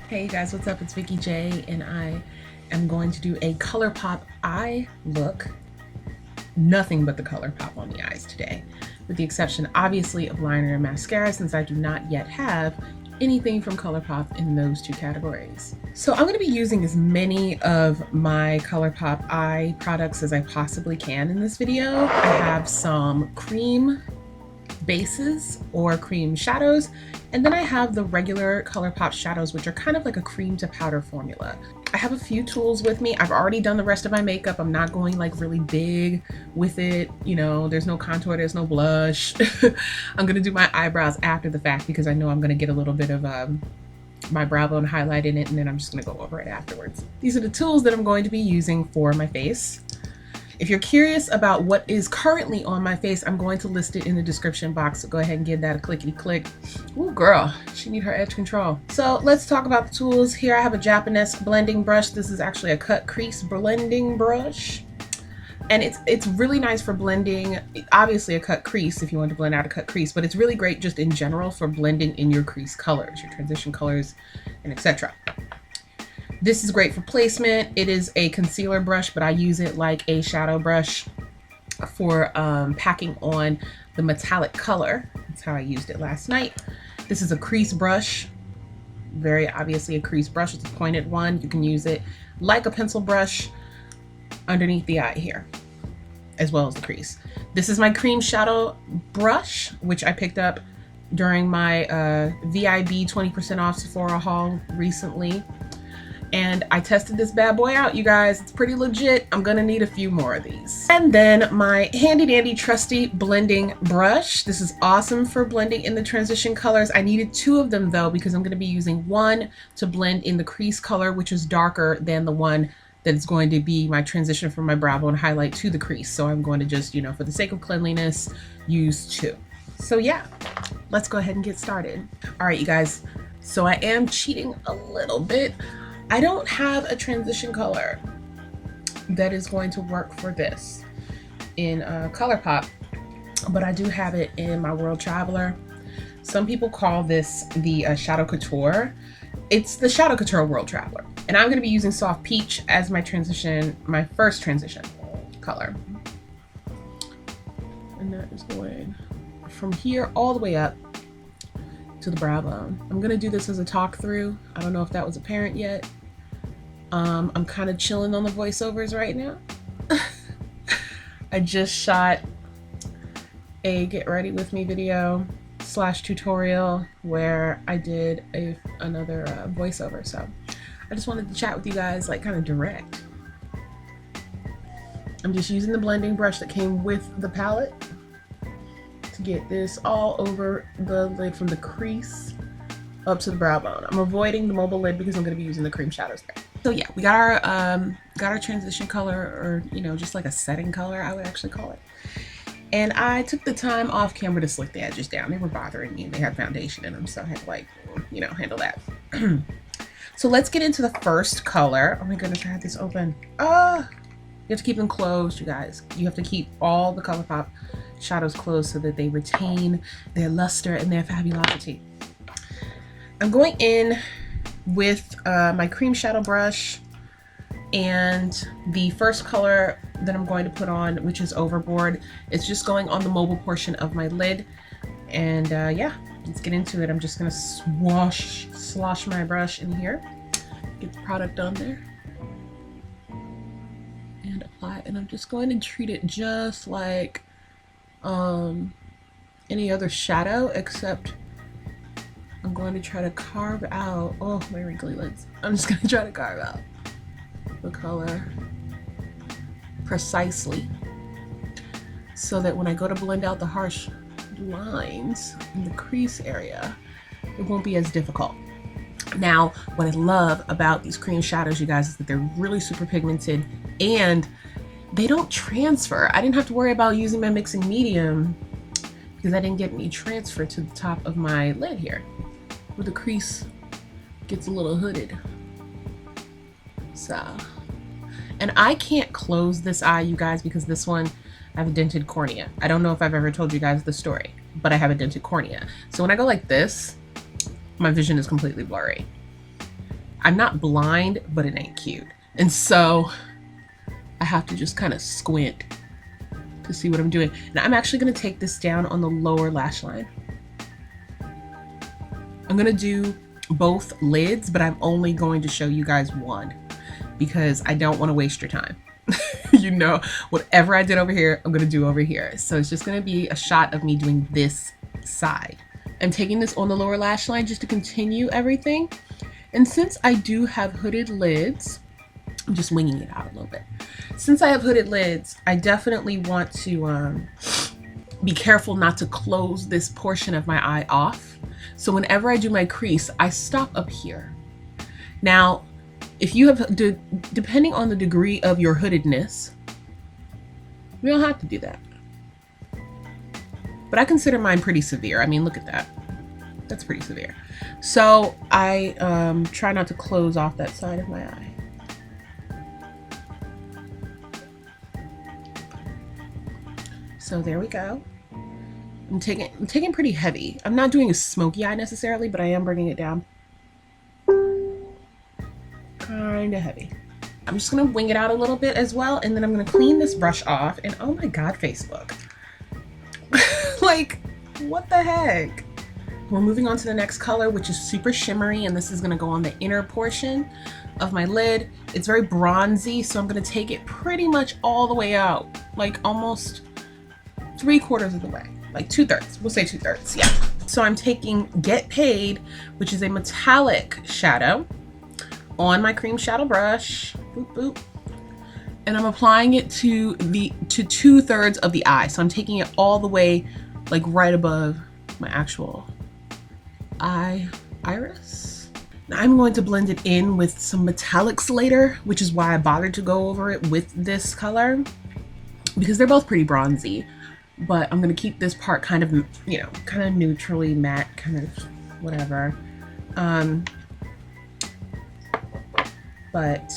Hey guys, what's up? It's Vikeejeah and I am going to do a Colourpop eye look. Nothing but the Colourpop on the eyes today, with the exception obviously of liner and mascara, since I do not yet have anything from Colourpop in those two categories. So I'm going to be using as many of my Colourpop eye products as I possibly can in this video. I have some cream bases or cream shadows, and then I have the regular Colourpop shadows, which are kind of like a cream to powder formula. I have a few tools with me. I've already done the rest of my makeup. I'm not going like really big with it. You know, there's no contour, there's no blush. I'm gonna do my eyebrows after the fact because I know I'm gonna get a little bit of my brow bone highlight in it, and then I'm just gonna go over it afterwards. These are the tools that I'm going to be using for my face. If you're curious about what is currently on my face, I'm going to list it in the description box, so go ahead and give that a clickety click. Ooh, girl, she need her edge control. So let's talk about the tools. Here I have a Japanese blending brush. This is actually a cut crease blending brush. And it's really nice for blending, obviously a cut crease if you want to blend out a cut crease, but it's really great just in general for blending in your crease colors, your transition colors, and etc. This is great for placement. It is a concealer brush, but I use it like a shadow brush for packing on the metallic color. That's how I used it last night. This is a crease brush, very obviously a crease brush. It's a pointed one. You can use it like a pencil brush underneath the eye here, as well as the crease. This is my cream shadow brush, which I picked up during my VIB 20% off Sephora haul recently. And I tested this bad boy out, you guys. It's pretty legit. I'm gonna need a few more of these. And then my handy dandy trusty blending brush. This is awesome for blending in the transition colors. I needed two of them though, because I'm gonna be using one to blend in the crease color, which is darker than the one that is going to be my transition from my brow bone highlight to the crease. So I'm going to just, you know, for the sake of cleanliness, use two. So yeah, let's go ahead and get started. All right, you guys. So I am cheating a little bit. I don't have a transition color that is going to work for this in Colourpop, but I do have it in my World Traveler. Some people call this the Shadow Couture. It's the Shadow Couture World Traveler. And I'm gonna be using Soft Peach as my transition, my first transition color. And that is going from here all the way up to the brow bone. I'm gonna do this as a talk through. I don't know if that was apparent yet. I'm kind of chilling on the voiceovers right now. I just shot a get ready with me video / tutorial where I did another voiceover. So I just wanted to chat with you guys like kind of direct. I'm just using the blending brush that came with the palette to get this all over the lid from the crease up to the brow bone. I'm avoiding the mobile lid because I'm going to be using the cream shadows there. So yeah, we got our transition color, or you know, just like a setting color, I would actually call it. And I took the time off camera to slick the edges down. They were bothering me and they had foundation in them, so I had to like, you know, handle that. So let's get into the first color. Oh my goodness, I had this open. You have to keep them closed, you guys. You have to keep all the Colourpop shadows closed so that they retain their luster and their fabulosity. I'm going in with my cream shadow brush, and the first color that I'm going to put on, which is Overboard, it's just going on the mobile portion of my lid. And yeah, let's get into it. I'm just gonna slosh my brush in here, get the product on there, and apply it. And I'm just going to treat it just like any other shadow, except I'm going to try to carve out, oh, my wrinkly lids. I'm just going to try to carve out the color precisely so that when I go to blend out the harsh lines in the crease area, it won't be as difficult. Now, what I love about these cream shadows, you guys, is that they're really super pigmented and they don't transfer. I didn't have to worry about using my mixing medium because I didn't get any transfer to the top of my lid here, where the crease gets a little hooded. So, and I can't close this eye, you guys, because this one, I have a dented cornea. I don't know if I've ever told you guys the story, but I have a dented cornea. So when I go like this, my vision is completely blurry. I'm not blind, but it ain't cute. And so I have to just kind of squint to see what I'm doing. Now I'm actually gonna take this down on the lower lash line. I'm gonna do both lids, but I'm only going to show you guys one because I don't want to waste your time. You know, whatever I did over here, I'm gonna do over here. So it's just gonna be a shot of me doing this side. I'm taking this on the lower lash line just to continue everything. And since I do have hooded lids, I'm just winging it out a little bit. Since I have hooded lids, I definitely want to be careful not to close this portion of my eye off. So whenever I do my crease, I stop up here. Now, if you have, depending on the degree of your hoodedness, you don't have to do that. But I consider mine pretty severe. I mean, look at that. That's pretty severe. So I try not to close off that side of my eye. So there we go. I'm taking pretty heavy. I'm not doing a smoky eye necessarily, but I am bringing it down. Kind of heavy. I'm just gonna wing it out a little bit as well, and then I'm gonna clean this brush off. And oh my God, Facebook. Like, what the heck? We're moving on to the next color, which is super shimmery, and this is gonna go on the inner portion of my lid. It's very bronzy, so I'm gonna take it pretty much all the way out, like almost 3/4 of the way, like 2/3. We'll say 2/3, yeah. So I'm taking Get Paid, which is a metallic shadow, on my cream shadow brush, boop, boop. And I'm applying it to 2/3 of the eye. So I'm taking it all the way, like right above my actual iris. Now I'm going to blend it in with some metallics later, which is why I bothered to go over it with this color, because they're both pretty bronzy. But I'm gonna keep this part kind of, you know, kind of neutrally matte, kind of whatever. But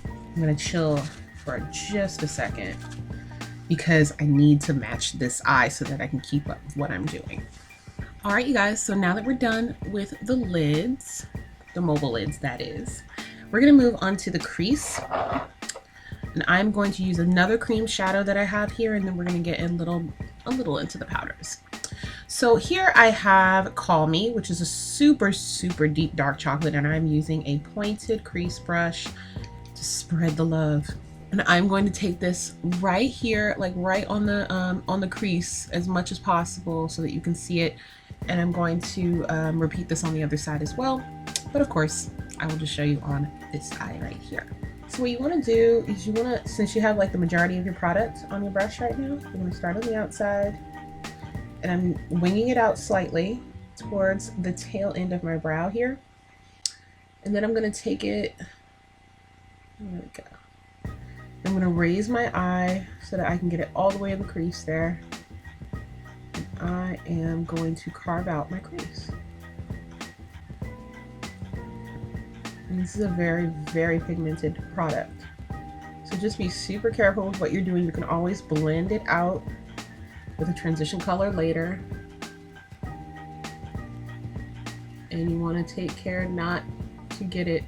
I'm gonna chill for just a second because I need to match this eye so that I can keep up with what I'm doing. All right, you guys, so now that we're done with the lids, the mobile lids that is, we're gonna move on to the crease. And I'm going to use another cream shadow that I have here, and then we're gonna get a little into the powders. So here I have Call Me, which is a super, super deep dark chocolate, and I'm using a pointed crease brush to spread the love. And I'm going to take this right here, like right on the crease as much as possible so that you can see it. And I'm going to repeat this on the other side as well. But of course, I will just show you on this eye right here. So what you want to do is you want to, since you have like the majority of your product on your brush right now, you're going to start on the outside. And I'm winging it out slightly towards the tail end of my brow here. And then I'm going to take it, there we go. I'm going to raise my eye so that I can get it all the way in the crease there. And I am going to carve out my crease. And this is a very, very pigmented product. So just be super careful with what you're doing. You can always blend it out with a transition color later. And you want to take care not to get it,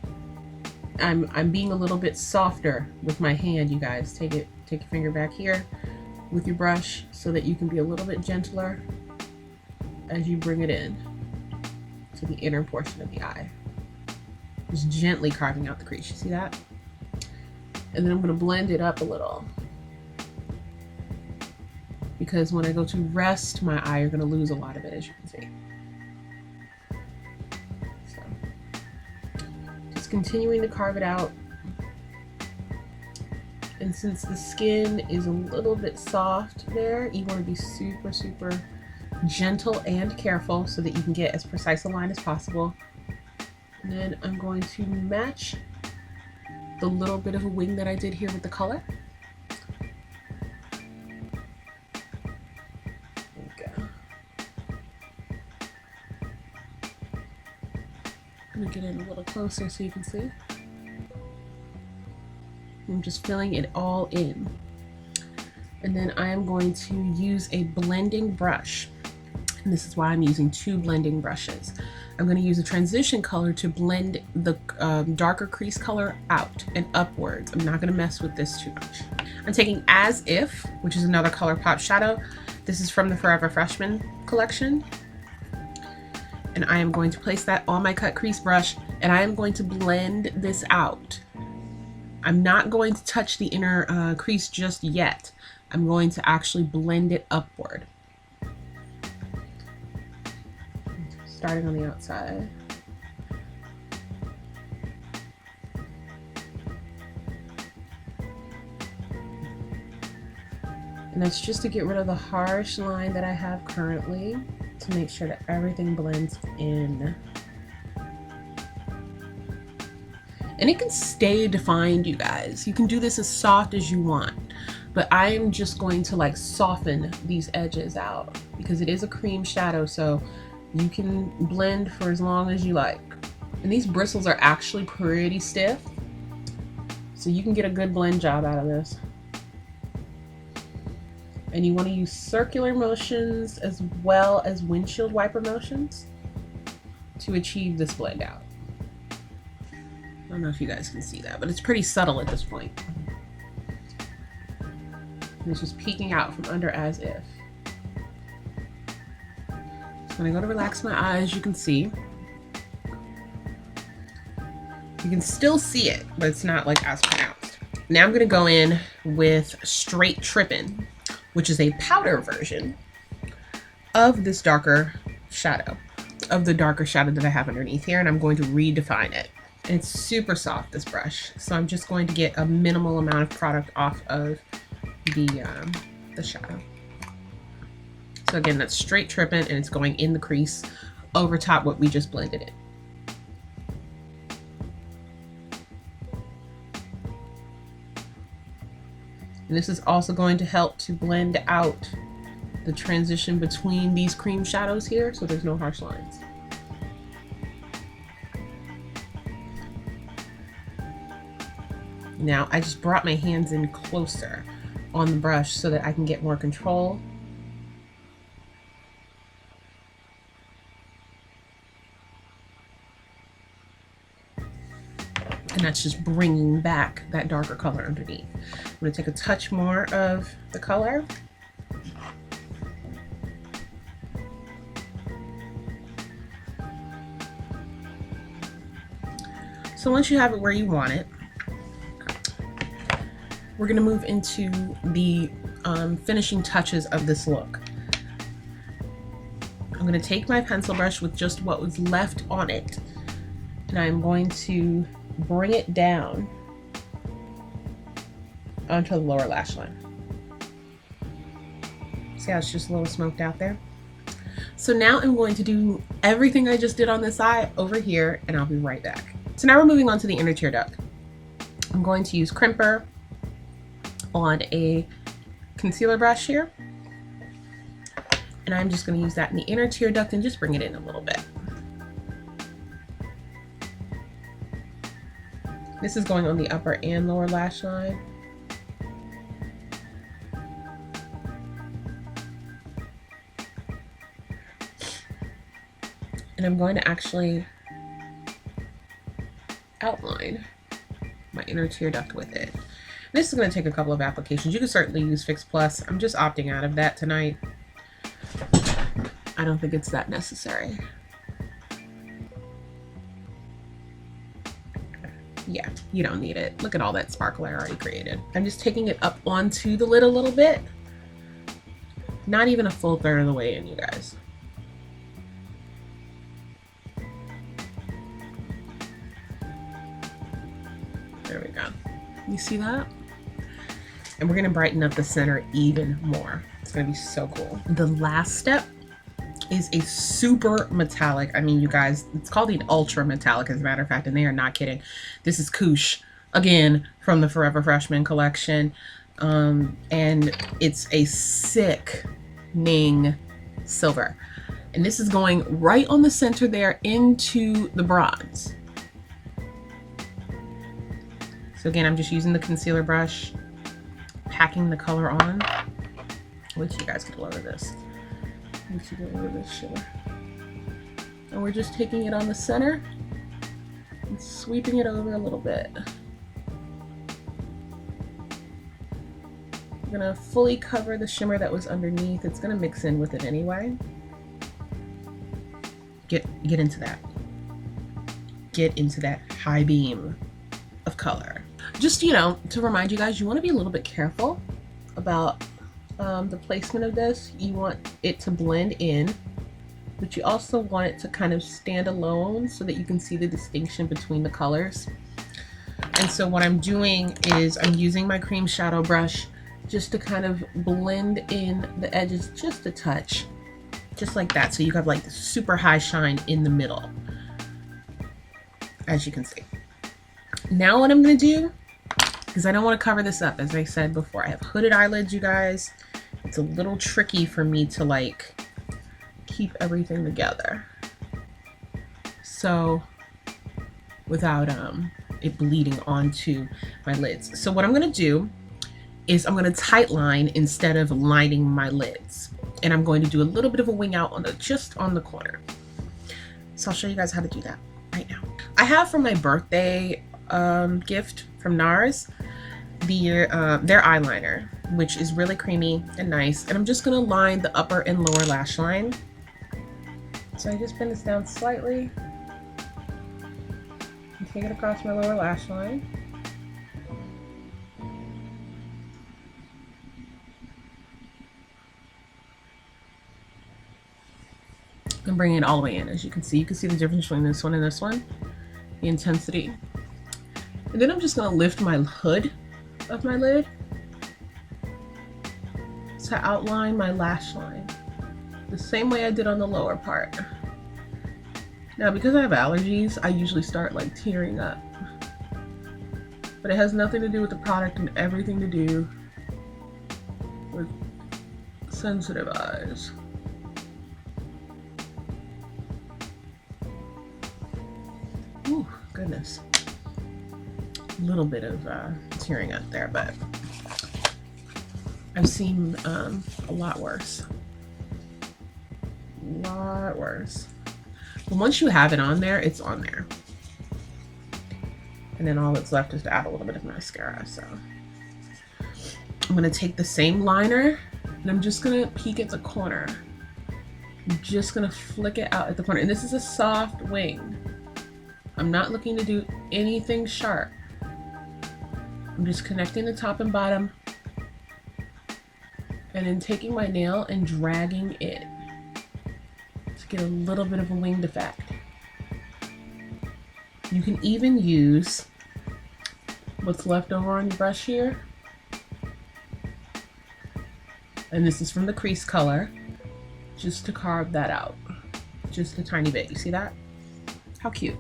I'm being a little bit softer with my hand, you guys. Take your finger back here with your brush so that you can be a little bit gentler as you bring it in to the inner portion of the eye. Just gently carving out the crease, you see that? And then I'm going to blend it up a little, because when I go to rest my eye, you're going to lose a lot of it, as you can see. So, just continuing to carve it out. And since the skin is a little bit soft there, you want to be super, super gentle and careful so that you can get as precise a line as possible. And then I'm going to match the little bit of a wing that I did here with the color. There we go. I'm gonna get in a little closer so you can see. I'm just filling it all in. And then I am going to use a blending brush. And this is why I'm using two blending brushes. I'm going to use a transition color to blend the darker crease color out and upwards. I'm not going to mess with this too much. I'm taking As If, which is another Colourpop shadow. This is from the Forever Freshman collection. And I am going to place that on my cut crease brush, and I am going to blend this out. I'm not going to touch the inner crease just yet. I'm going to actually blend it upward. Starting on the outside. And that's just to get rid of the harsh line that I have currently, to make sure that everything blends in. And it can stay defined, you guys. You can do this as soft as you want, but I'm just going to like soften these edges out because it is a cream shadow, so you can blend for as long as you like. And these bristles are actually pretty stiff, so you can get a good blend job out of this. And you want to use circular motions as well as windshield wiper motions to achieve this blend out. I don't know if you guys can see that, but it's pretty subtle at this point. And it's just peeking out from under As If. When I go to relax my eyes, you can see. You can still see it, but it's not like as pronounced. Now I'm gonna go in with Straight Trippin', which is a powder version of this darker shadow, of the darker shadow that I have underneath here, and I'm going to redefine it. And it's super soft, this brush, so I'm just going to get a minimal amount of product off of the shadow. So again, that's Straight Trippin', and it's going in the crease over top what we just blended in. And this is also going to help to blend out the transition between these cream shadows here, so there's no harsh lines. Now I just brought my hands in closer on the brush so that I can get more control. And that's just bringing back that darker color underneath. I'm going to take a touch more of the color. So once you have it where you want it, we're going to move into the finishing touches of this look. I'm going to take my pencil brush with just what was left on it, and I'm going to bring it down onto the lower lash line. See how it's just a little smoked out there? So now I'm going to do everything I just did on this eye over here, and I'll be right back. So now we're moving on to the inner tear duct. I'm going to use Crimper on a concealer brush here, and I'm just going to use that in the inner tear duct and just bring it in a little bit. This is going on the upper and lower lash line. And I'm going to actually outline my inner tear duct with it. This is going to take a couple of applications. You can certainly use Fix Plus. I'm just opting out of that tonight. I don't think it's that necessary. Yeah, you don't need it. Look at all that sparkle I already created. I'm just taking it up onto the lid a little bit. Not even a full third of the way in, you guys. There we go. You see that? And we're gonna brighten up the center even more. It's gonna be so cool. The last step is a super metallic. I mean, you guys, it's called an ultra metallic, as a matter of fact, and they are not kidding. This is Koosh, again, from the Forever Freshman collection. And it's a sickening silver. And this is going right on the center there into the bronze. So again, I'm just using the concealer brush, packing the color on. Wait till you guys get a load of this. Once you get a load of this sugar. And we're just taking it on the center and sweeping it over a little bit. We're gonna fully cover the shimmer that was underneath. It's gonna mix in with it anyway. Get into that. Get into that high beam of color. Just, you know, to remind you guys, you want to be a little bit careful about the placement of this. You want it to blend in, but you also want it to kind of stand alone so that you can see the distinction between the colors. And so what I'm doing is I'm using my cream shadow brush just to kind of blend in the edges just a touch, just like that. So you have like the super high shine in the middle, as you can see. Now what I'm gonna do, because I don't want to cover this up, as I said before, I have hooded eyelids, you guys. It's a little tricky for me to like keep everything together, so without it bleeding onto my lids. So what I'm gonna do is I'm gonna tight line instead of lining my lids, and I'm going to do a little bit of a wing out on the just on the corner. So I'll show you guys how to do that right now. I have for my birthday gift from Nars their eyeliner, which is really creamy and nice, and I'm just gonna line the upper and lower lash line. So I just pin this down slightly and take it across my lower lash line. And bring it all the way in. As you can see the difference between this one and this one, the intensity. And then I'm just gonna lift my hood of my lid to outline my lash line the same way I did on the lower part. Now, because I have allergies, I usually start like tearing up, but it has nothing to do with the product and everything to do with sensitive eyes. Ooh, goodness. A little bit of tearing up there, but I've seen a lot worse. A lot worse. But once you have it on there, it's on there. And then all that's left is to add a little bit of mascara. So I'm gonna take the same liner and I'm just gonna peek at the corner. I'm just gonna flick it out at the corner. And this is a soft wing. I'm not looking to do anything sharp. I'm just connecting the top and bottom and then taking my nail and dragging it to get a little bit of a winged effect. You can even use what's left over on your brush here. And this is from the crease color, just to carve that out. Just a tiny bit, you see that? How cute.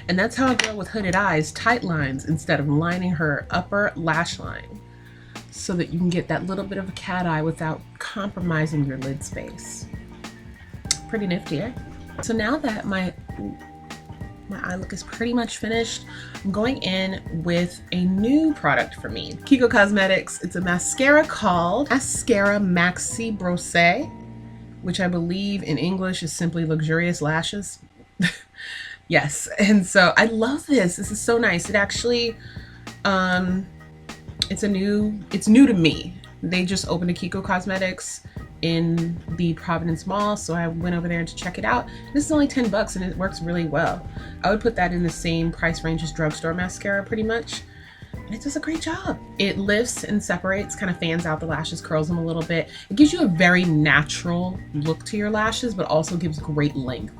And that's how a girl with hooded eyes tight lines instead of lining her upper lash line, so that you can get that little bit of a cat eye without compromising your lid space. Pretty nifty, eh? So now that my eye look is pretty much finished, I'm going in with a new product for me. Kiko Cosmetics. It's a mascara called Mascara Maxi Brosé, which I believe in English is simply luxurious lashes. Yes, and so I love this. This is so nice. It actually, it's new to me. They just opened a Kiko Cosmetics in the Providence Mall, so I went over there to check it out. This is only 10 bucks and it works really well. I would put that in the same price range as drugstore mascara pretty much. And it does a great job. It lifts and separates, kind of fans out the lashes, curls them a little bit. It gives you a very natural look to your lashes, but also gives great length.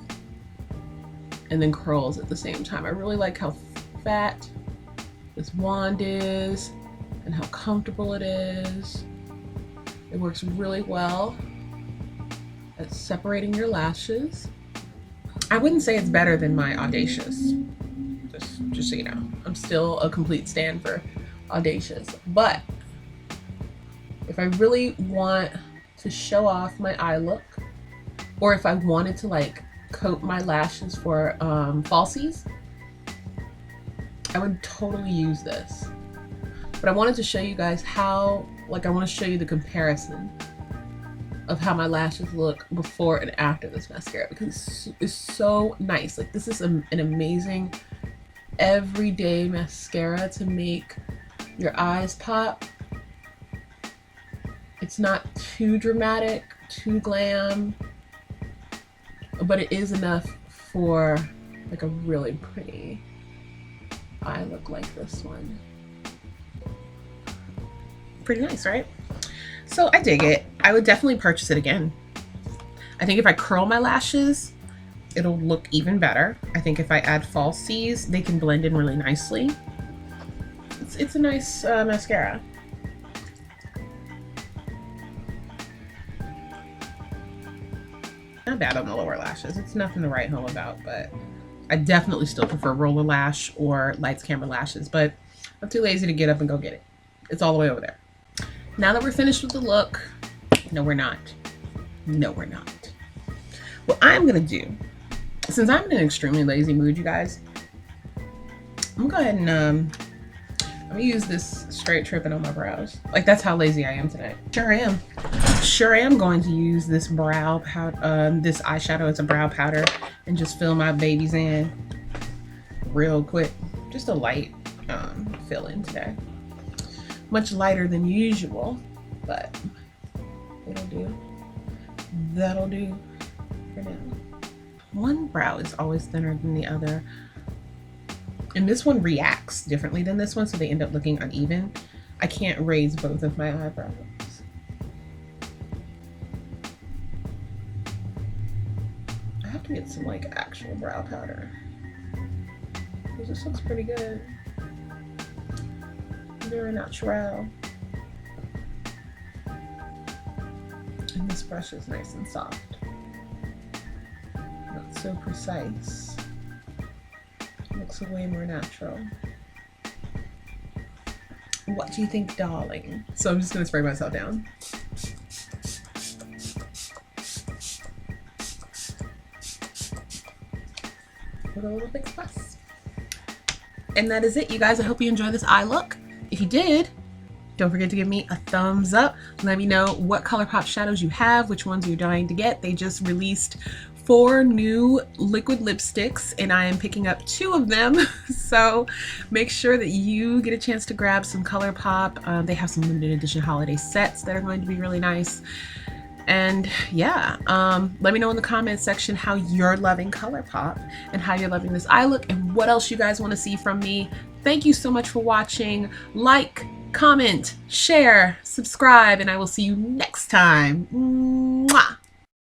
And then curls at the same time. I really like how fat this wand is and how comfortable it is. It works really well at separating your lashes. I wouldn't say it's better than my Audacious, just so you know. I'm still a complete stan for Audacious, but if I really want to show off my eye look, or if I wanted to like coat my lashes for falsies, I would totally use this. But I wanted to show you guys how, like, I want to show you the comparison of how my lashes look before and after this mascara, because it's so nice. Like, this is an amazing everyday mascara to make your eyes pop. It's not too dramatic, too glam, but it is enough for like a really pretty eye look like this one. Pretty nice, right? So I dig it. I would definitely purchase it again. I think if I curl my lashes, it'll look even better. I think if I add falsies, they can blend in really nicely. It's a nice mascara. Not bad on the lower lashes. It's nothing to write home about, but I definitely still prefer roller lash or lights camera lashes, but I'm too lazy to get up and go get it. It's all the way over there. Now that we're finished with the look, no, we're not. No, we're not. What I'm gonna do, since I'm in an extremely lazy mood, you guys, I'm gonna go ahead and I'm gonna use this straight Trippin on my brows. Like, that's how lazy I am today. Sure am. Sure am going to use this brow powder, this eyeshadow. It's a brow powder, and just fill my babies in real quick. Just a light fill in today. Much lighter than usual, but it'll do. That'll do for now. One brow is always thinner than the other, and this one reacts differently than this one, so they end up looking uneven. I can't raise both of my eyebrows. I have to get some like actual brow powder, because this looks pretty good. Very natural. And this brush is nice and soft. Not so precise. Looks way more natural. What do you think, darling? So I'm just gonna spray myself down. With a little big fuss. And that is it, you guys. I hope you enjoyed this eye look. If you did, don't forget to give me a thumbs up. Let me know what Colourpop shadows you have, which ones you're dying to get. They just released 4 new liquid lipsticks, and I am picking up 2 of them. So make sure that you get a chance to grab some Colourpop. They have some limited edition holiday sets that are going to be really nice. And yeah, let me know in the comments section how you're loving Colourpop and how you're loving this eye look and what else you guys want to see from me. Thank you so much for watching. Like, comment, share, subscribe, and I will see you next time. Mwah!